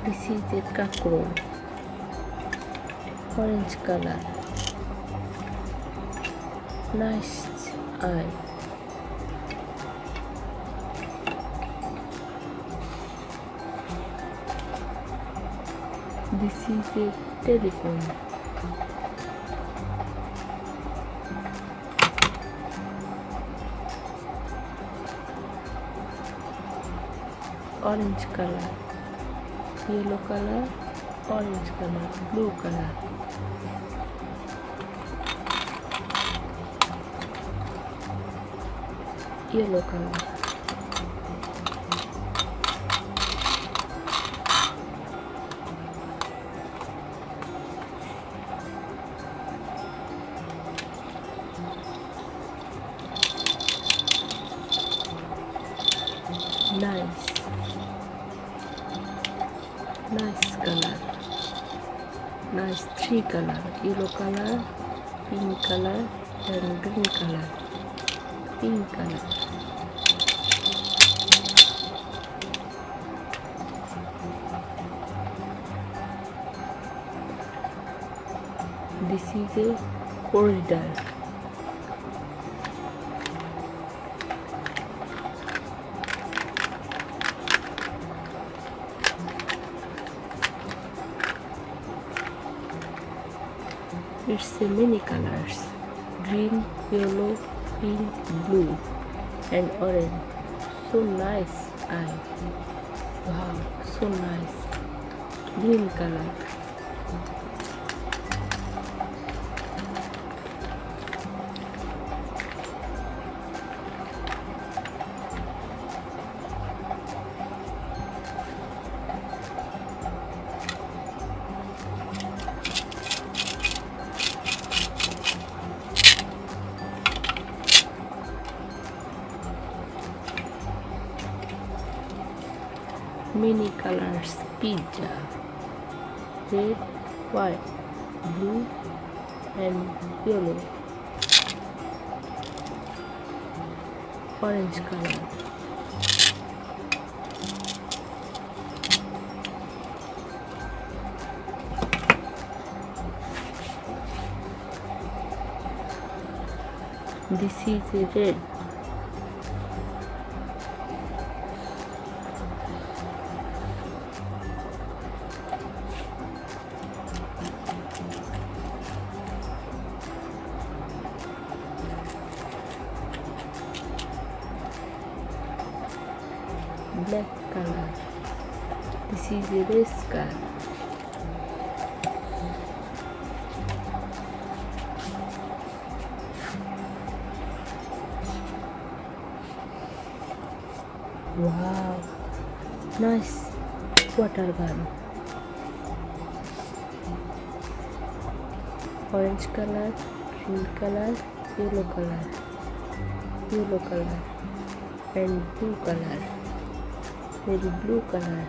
This is a cockroach. Orange color. Nice eye. This is a telephone. Orange color, yellow color, orange color, blue color. Yellow color. Nice color. Nice three color. Yellow color, pink color, and green color. Pink color. This is a corridor. It's a many colors: green, yellow, pink, blue, and orange. So nice eye. Wow, so nice. Green color. Many colors pizza: red, white, blue, and yellow. Orange color. This is a red. Black color. This is a race car. Wow, nice water gun. Orange color, green color, yellow color, and blue color. Very blue color.